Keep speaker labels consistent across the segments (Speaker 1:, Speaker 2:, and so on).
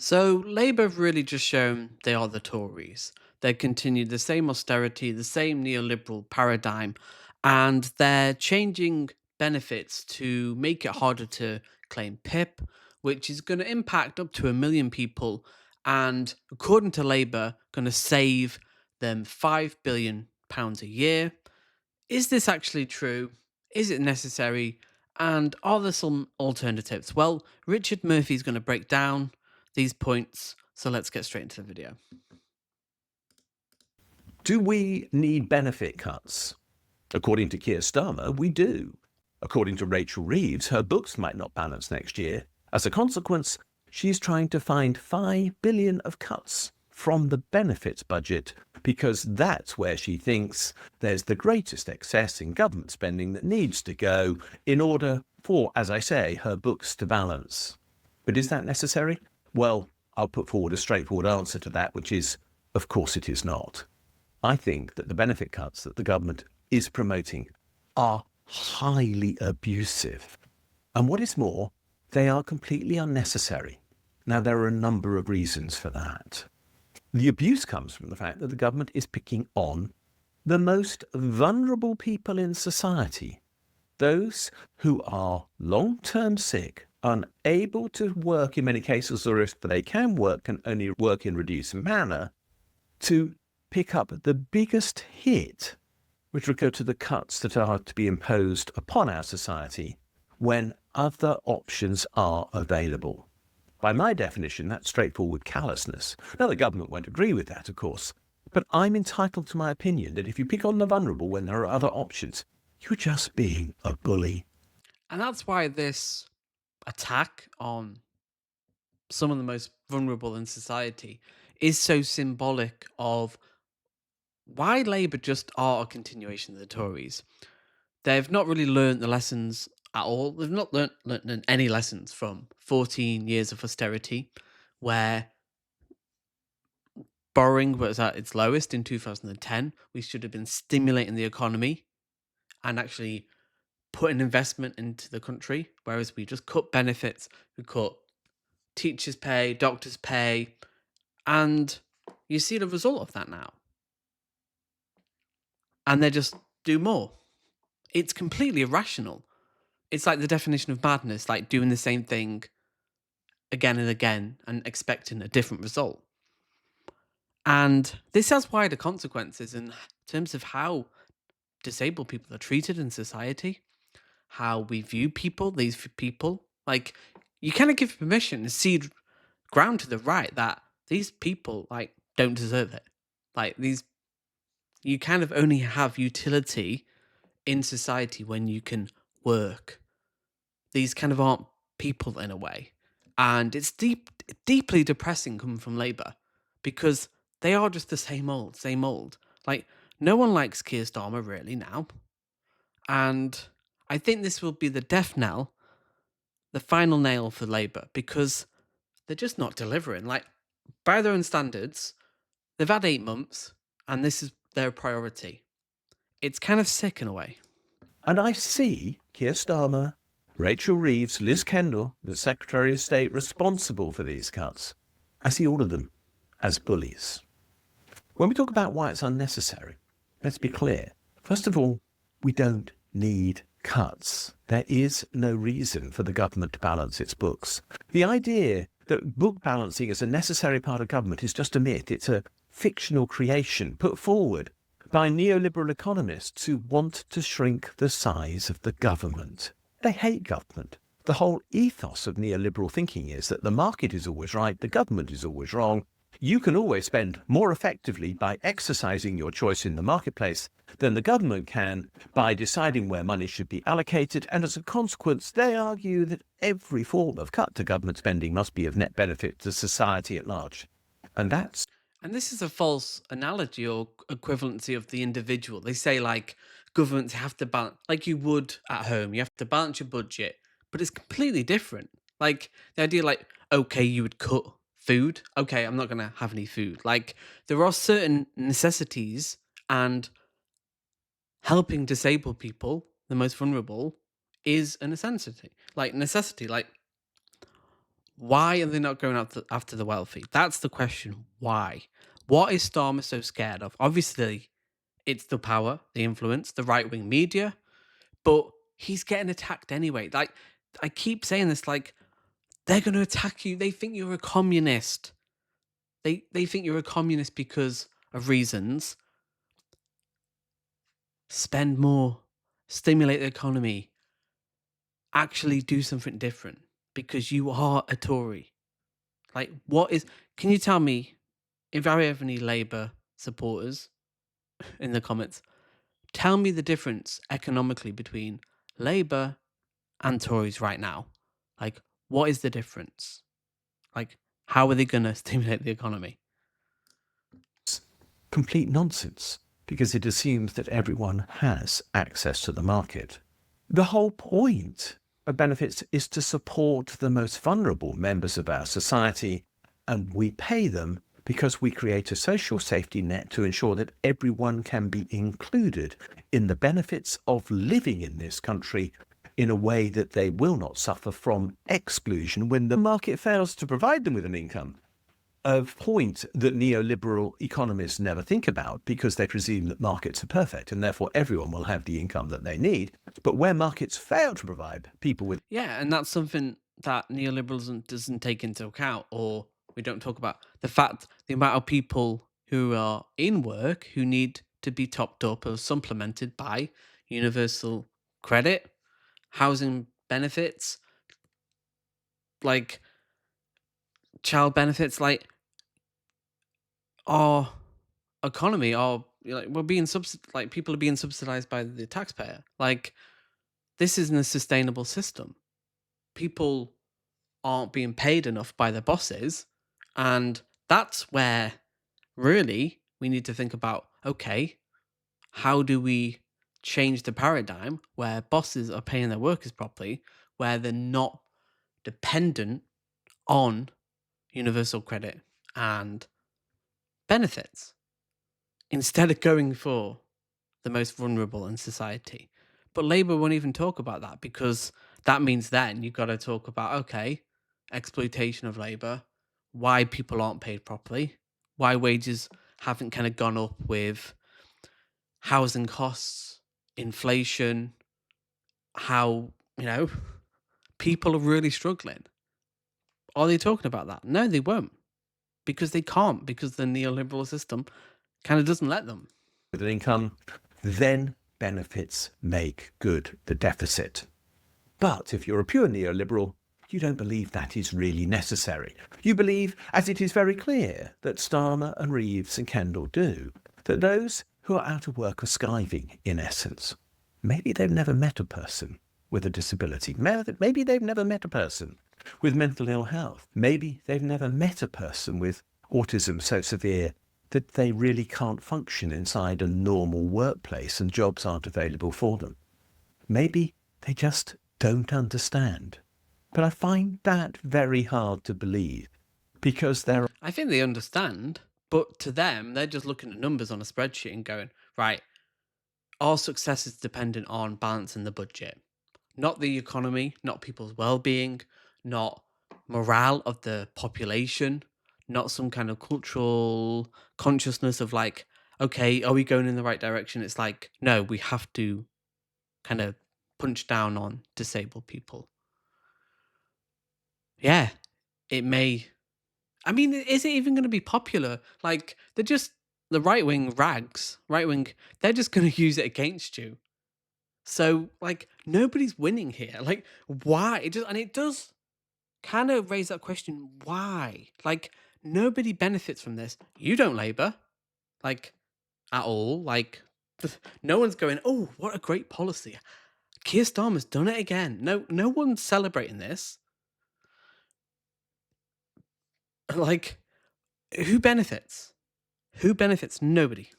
Speaker 1: So Labour have really just shown they are the Tories. They continue the same austerity, the same neoliberal paradigm, and they're changing benefits to make it harder to claim PIP, which is going to impact up to 1 million people, and according to Labour, going to save them £5 billion a year. Is this actually true? Is it necessary? And are there some alternatives? Well, Richard Murphy is going to break down these points. So let's get straight into the video.
Speaker 2: Do we need benefit cuts? According to Keir Starmer, we do. According to Rachel Reeves, her books might not balance next year. As a consequence, she's trying to find $5 billion of cuts from the benefits budget because that's where she thinks there's the greatest excess in government spending that needs to go in order for, as I say, her books to balance. But is that necessary? Well, I'll put forward a straightforward answer to that, which is, of course it is not. I think that the benefit cuts that the government is promoting are highly abusive. And what is more, they are completely unnecessary. Now, there are a number of reasons for that. The abuse comes from the fact that the government is picking on the most vulnerable people in society, those who are long-term sick, unable to work in many cases, or if they can work, can only work in reduced manner, to pick up the biggest hit with regard to the cuts that are to be imposed upon our society when other options are available. By my definition, that's straightforward callousness. Now, the government won't agree with that, of course, but I'm entitled to my opinion that if you pick on the vulnerable when there are other options, you're just being a bully.
Speaker 1: And that's why this attack on some of the most vulnerable in society is so symbolic of why Labour just are a continuation of the Tories. They've not really learned the lessons at all. They've not learnt any lessons from 14 years of austerity, where borrowing was at its lowest in 2010. We should have been stimulating the economy and actually putting investment into the country, whereas we just cut benefits, we cut teachers' pay, doctors' pay, and you see the result of that now. And they just do more. It's completely irrational. It's like the definition of madness, like doing the same thing again and again and expecting a different result. And this has wider consequences in terms of how disabled people are treated in society, how we view people, these people. Like, you kind of give permission to cede ground to the right that these people, like, don't deserve it. Like, you kind of only have utility in society when you can work. These kind of aren't people in a way. And it's deeply depressing coming from Labour because they are just the same old, same old. Like, no one likes Keir Starmer really now. And I think this will be the death knell, the final nail for Labour, because they're just not delivering. Like, by their own standards, they've had 8 months and this is their priority. It's kind of sick in a way.
Speaker 2: And I see Keir Starmer, Rachel Reeves, Liz Kendall, the Secretary of State responsible for these cuts. I see all of them as bullies. When we talk about why it's unnecessary, let's be clear. First of all, we don't need cuts. There is no reason for the government to balance its books. The idea that book balancing is a necessary part of government is just a myth. It's a fictional creation put forward by neoliberal economists who want to shrink the size of the government. They hate government. The whole ethos of neoliberal thinking is that the market is always right, the government is always wrong. You can always spend more effectively by exercising your choice in the marketplace than the government can by deciding where money should be allocated. And as a consequence, they argue that every form of cut to government spending must be of net benefit to society at large. And
Speaker 1: this is a false analogy or equivalency of the individual. They say, like, governments have to balance, like you would at home, you have to balance your budget, but it's completely different. Like, the idea, like, okay, you would cut food. Okay, I'm not going to have any food. Like, there are certain necessities, and helping disabled people, the most vulnerable, is a necessity. Like, Why are they not going after the wealthy? That's the question. Why? What is Starmer so scared of? Obviously, it's the power, the influence, the right wing media, but he's getting attacked anyway. Like, I keep saying this, like, they're going to attack you. They think you're a communist. They think you're a communist because of reasons. Spend more, stimulate the economy, actually do something different because you are a Tory. Like, can you tell me if I have any Labour supporters in the comments, tell me the difference economically between Labour and Tories right now. Like, what is the difference? Like, how are they going to stimulate the economy?
Speaker 2: It's complete nonsense because it assumes that everyone has access to the market. The whole point of benefits is to support the most vulnerable members of our society, and we pay them because we create a social safety net to ensure that everyone can be included in the benefits of living in this country in a way that they will not suffer from exclusion when the market fails to provide them with an income. A point that neoliberal economists never think about because they presume that markets are perfect and therefore everyone will have the income that they need. But where markets fail to provide people with
Speaker 1: Yeah, and that's something that neoliberalism doesn't take into account, or we don't talk about the amount of people who are in work who need to be topped up or supplemented by universal credit, housing benefits, like child benefits, like our economy, we're being like people are being subsidized by the taxpayer. Like, this isn't a sustainable system. People aren't being paid enough by their bosses, and that's where really we need to think about, okay, how do we change the paradigm where bosses are paying their workers properly, where they're not dependent on universal credit and benefits, instead of going for the most vulnerable in society. But Labour won't even talk about that because that means then you've got to talk about, okay, exploitation of labour, why people aren't paid properly, why wages haven't kind of gone up with housing costs, inflation, how, people are really struggling. Are they talking about that? No, they won't, because they can't, because the neoliberal system kind of doesn't let them.
Speaker 2: an income, then benefits make good the deficit. But if you're a pure neoliberal, you don't believe that is really necessary. You believe, as it is very clear that Starmer and Reeves and Kendall do, that those who are out of work are skiving, in essence. Maybe they've never met a person with a disability. Maybe they've never met a person with mental ill health. Maybe they've never met a person with autism so severe that they really can't function inside a normal workplace and jobs aren't available for them. Maybe they just don't understand. But I find that very hard to believe because there
Speaker 1: I think they understand, but to them, they're just looking at numbers on a spreadsheet and going, right, our success is dependent on balancing the budget, not the economy, not people's well being, not morale of the population, not some kind of cultural consciousness of like, okay, are we going in the right direction? It's like, no, we have to kind of punch down on disabled people. Yeah, it may. I mean, is it even going to be popular? Like, they're just the right wing rags, right wing, they're just going to use it against you. So, like, nobody's winning here. Like, why? It does kind of raise that question, why? Like, nobody benefits from this. You don't, Labour, like, at all. Like, no one's going, oh, what a great policy. Keir Starmer's done it again. No one's celebrating this. Like, who benefits? Who benefits? Nobody.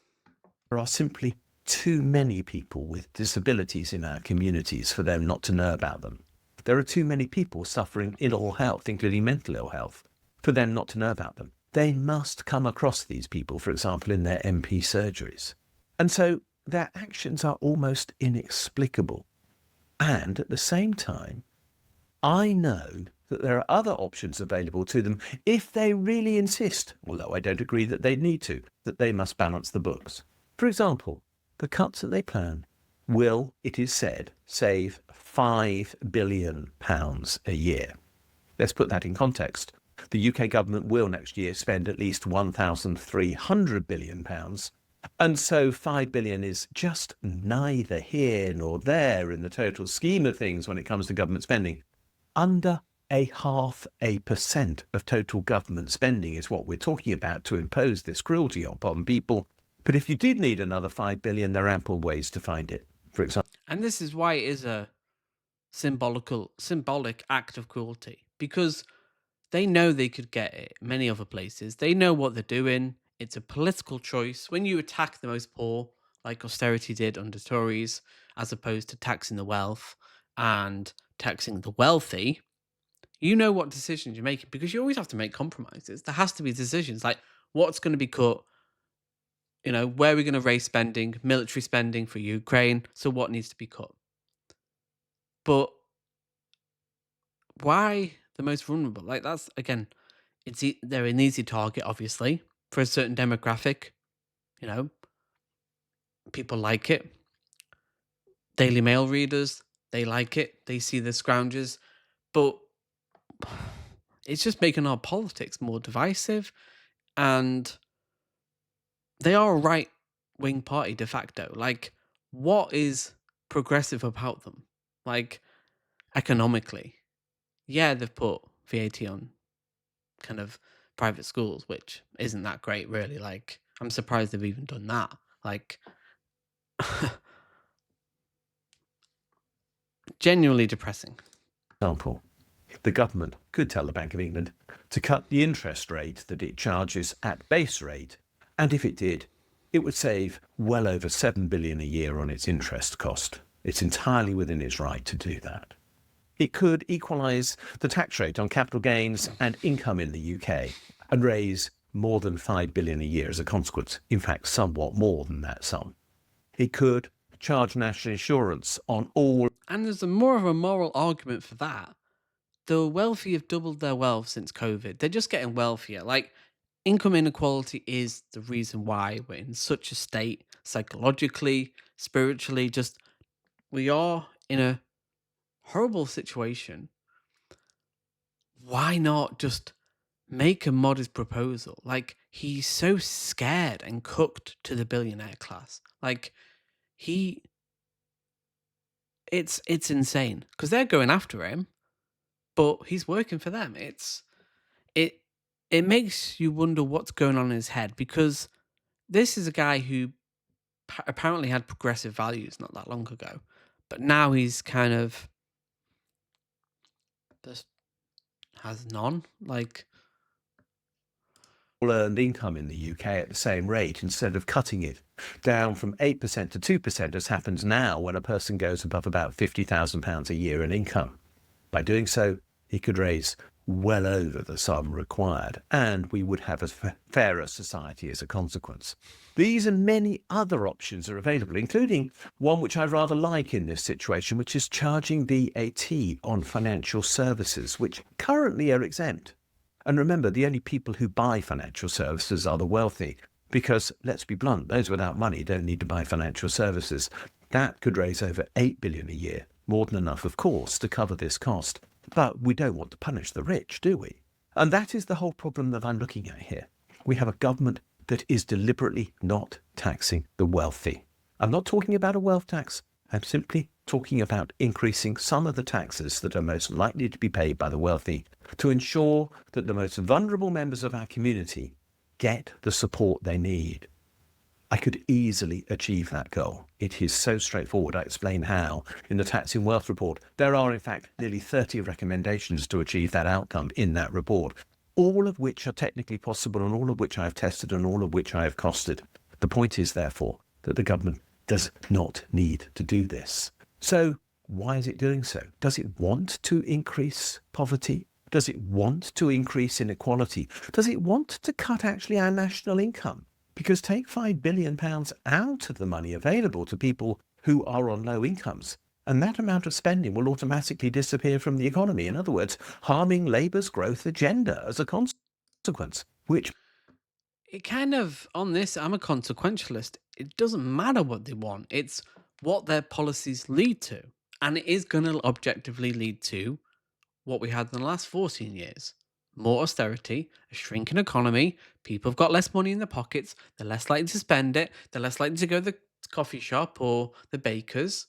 Speaker 2: are simply too many people with disabilities in our communities for them not to know about them. There are too many people suffering ill health, including mental ill health, for them not to know about them. They must come across these people, for example, in their MP surgeries. And so their actions are almost inexplicable. And at the same time, I know that there are other options available to them if they really insist, although I don't agree that they need to, that they must balance the books. For example, the cuts that they plan will, it is said, save £5 billion a year. Let's put that in context. The UK government will next year spend at least £1,300 billion, and so £5 billion is just neither here nor there in the total scheme of things when it comes to government spending. Under 0.5% of total government spending is what we're talking about to impose this cruelty upon people. But if you did need another £5 billion, there are ample ways to find it. For example,
Speaker 1: And this is why it is a symbolic act of cruelty, because they know they could get it many other places. They know what they're doing. It's a political choice. When you attack the most poor, like austerity did under Tories, as opposed to taxing the wealth and taxing the wealthy, you know what decisions you're making, because you always have to make compromises. There has to be decisions like what's going to be cut, where are we going to raise spending, military spending for Ukraine, so what needs to be cut. But why the most vulnerable? Like, that's, again, they're an easy target, obviously, for a certain demographic. People like it. Daily Mail readers, they like it. They see the scroungers. But it's just making our politics more divisive. And they are a right-wing party de facto. Like, what is progressive about them? Like, economically. Yeah, they've put VAT on kind of private schools, which isn't that great, really. Like, I'm surprised they've even done that. Like, genuinely depressing.
Speaker 2: the government could tell the Bank of England to cut the interest rate that it charges at base rate, and if it did, it would save well over £7 billion a year on its interest cost. It's entirely within its right to do that. It could equalise the tax rate on capital gains and income in the UK and raise more than £5 billion a year as a consequence, in fact, somewhat more than that sum. It could charge national insurance on all.
Speaker 1: And there's more of a moral argument for that. The wealthy have doubled their wealth since COVID. They're just getting wealthier. Like, income inequality is the reason why we're in such a state, psychologically, spiritually. Just, we are in a horrible situation. Why not just make a modest proposal? Like, he's so scared and cooked to the billionaire class. Like, it's insane, because they're going after him, but he's working for them. It makes you wonder what's going on in his head, because this is a guy who apparently had progressive values not that long ago, but now he's kind of just has none. Like,
Speaker 2: earned income in the UK at the same rate instead of cutting it down from 8% to 2%, as happens now when a person goes above about £50,000 a year in income. By doing so, he could raise well over the sum required, and we would have a fairer society as a consequence. These and many other options are available, including one which I rather like in this situation, which is charging VAT on financial services, which currently are exempt. And remember, the only people who buy financial services are the wealthy, because, let's be blunt, those without money don't need to buy financial services. That could raise over £8 billion a year, more than enough, of course, to cover this cost. But we don't want to punish the rich, do we? And that is the whole problem that I'm looking at here. We have a government that is deliberately not taxing the wealthy. I'm not talking about a wealth tax. I'm simply talking about increasing some of the taxes that are most likely to be paid by the wealthy to ensure that the most vulnerable members of our community get the support they need. I could easily achieve that goal. It is so straightforward. I explain how in the Taxing Wealth report. There are, in fact, nearly 30 recommendations to achieve that outcome in that report, all of which are technically possible and all of which I have tested and all of which I have costed. The point is, therefore, that the government does not need to do this. So why is it doing so? Does it want to increase poverty? Does it want to increase inequality? Does it want to cut actually our national income? Because take £5 billion out of the money available to people who are on low incomes, And that amount of spending will automatically disappear from the economy. In other words, harming Labour's growth agenda as a consequence, which
Speaker 1: It kind of, on this, I'm a consequentialist. It doesn't matter what they want, it's what their policies lead to. And it is going to objectively lead to what we had in the last 14 years: more austerity, a shrinking economy, people have got less money in their pockets, they're less likely to spend it, they're less likely to go to the coffee shop or the baker's.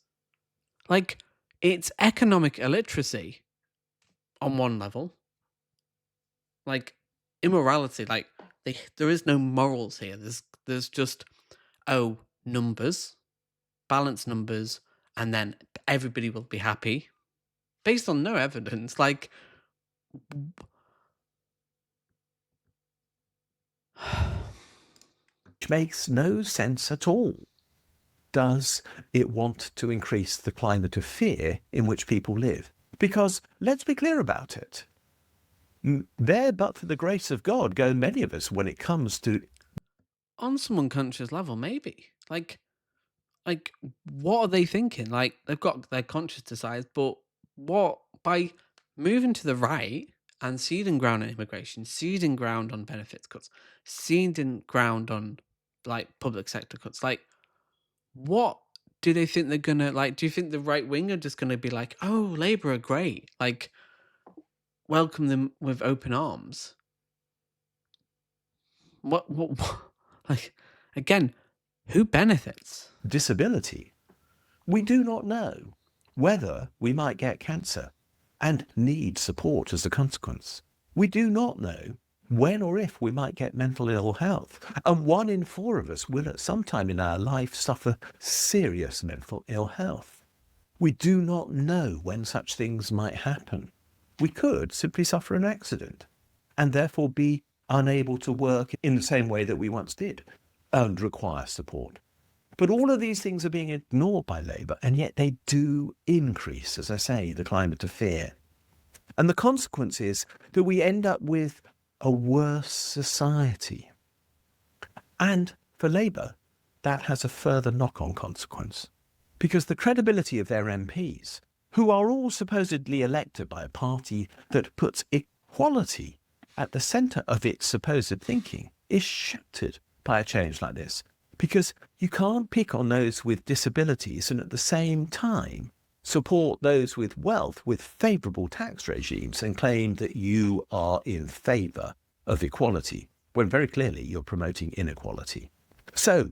Speaker 1: Like, it's economic illiteracy on one level. Like, immorality, like, there is no morals here. There's just, oh, numbers, balanced numbers, and then everybody will be happy based on no evidence. Like,
Speaker 2: makes no sense at all. Does it want to increase the climate of fear in which people live? Because let's be clear about it. There, but for the grace of God, go many of us when it comes to
Speaker 1: on some unconscious level, maybe. Like, what are they thinking? Like, they've got their conscious decides, but what, by moving to the right and ceding ground on immigration, ceding ground on benefits cuts, ceding ground on like public sector cuts, like, what do they think they're gonna like? Do you think the right wing are just gonna be like, oh, Labour are great, like, welcome them with open arms? What like, again, who benefits?
Speaker 2: disability, we do not know whether we might get cancer and need support as a consequence. We do not know when or if we might get mental ill health. And 1 in 4 of us will at some time in our life suffer serious mental ill health. We do not know when such things might happen. We could simply suffer an accident and therefore be unable to work in the same way that we once did and require support. But all of these things are being ignored by Labour, and yet they do increase, as I say, the climate of fear. And the consequence is that we end up with a worse society. And for Labour, that has a further knock-on consequence, because the credibility of their MPs, who are all supposedly elected by a party that puts equality at the centre of its supposed thinking, is shattered by a change like this. Because you can't pick on those with disabilities and at the same time support those with wealth with favourable tax regimes and claim that you are in favour of equality, when very clearly you're promoting inequality. So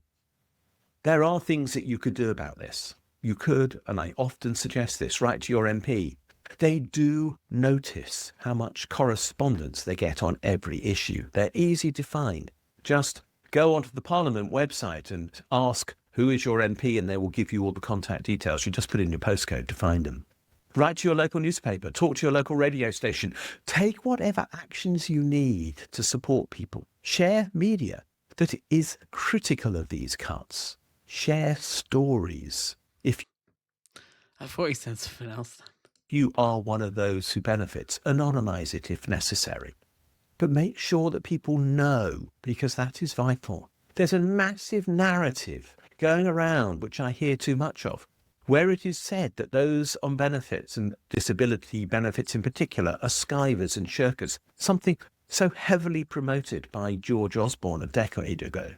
Speaker 2: there are things that you could do about this. You could, and I often suggest this, write to your MP. They do notice how much correspondence they get on every issue. They're easy to find. Just go onto the Parliament website and ask, who is your MP? And they will give you all the contact details. You just put in your postcode to find them. Write to your local newspaper, talk to your local radio station. Take whatever actions you need to support people. Share media that is critical of these cuts. Share stories. If
Speaker 1: I thought he said something else.
Speaker 2: you are one of those who benefits, anonymise it if necessary. But make sure that people know, because that is vital. There's a massive narrative going around, which I hear too much of, where it is said that those on benefits, and disability benefits in particular, are skivers and shirkers, something so heavily promoted by George Osborne a decade ago.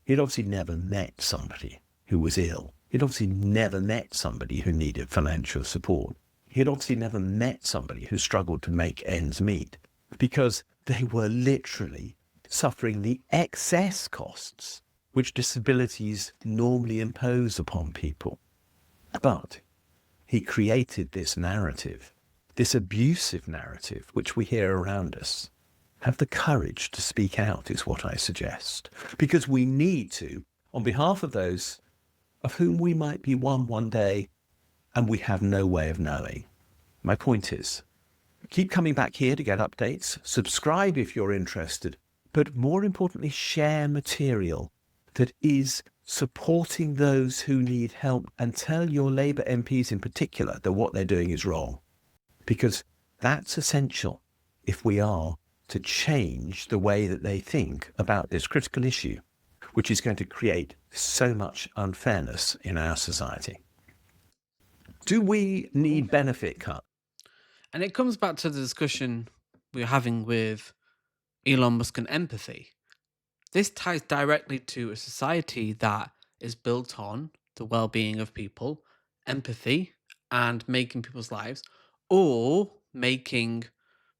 Speaker 2: He'd obviously never met somebody who was ill. He'd obviously never met somebody who needed financial support. He'd obviously never met somebody who struggled to make ends meet, because they were literally suffering the excess costs which disabilities normally impose upon people. But he created this narrative, this abusive narrative, which we hear around us. Have the courage to speak out is what I suggest, because we need to, on behalf of those of whom we might be one day, and we have no way of knowing. My point is, keep coming back here to get updates, subscribe if you're interested, but more importantly, share material that is supporting those who need help, and tell your Labour MPs in particular that what they're doing is wrong. Because that's essential if we are to change the way that they think about this critical issue, which is going to create so much unfairness in our society. Do we need benefit cuts?
Speaker 1: And it comes back to the discussion we were having with Elon Musk and empathy. This ties directly to a society that is built on the well being of people, empathy, and making people's lives, or making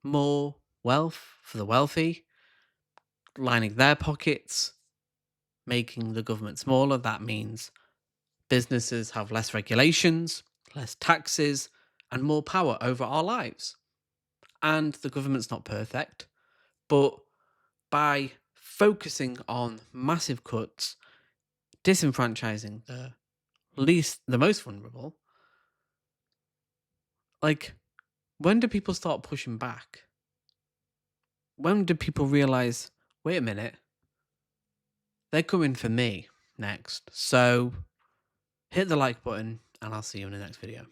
Speaker 1: more wealth for the wealthy, lining their pockets, making the government smaller. That means businesses have less regulations, less taxes, and more power over our lives. And the government's not perfect, but by focusing on massive cuts, disenfranchising the most vulnerable, like, when do people start pushing back? When do people realize, wait a minute, they're coming for me next? So hit the like button and I'll see you in the next video.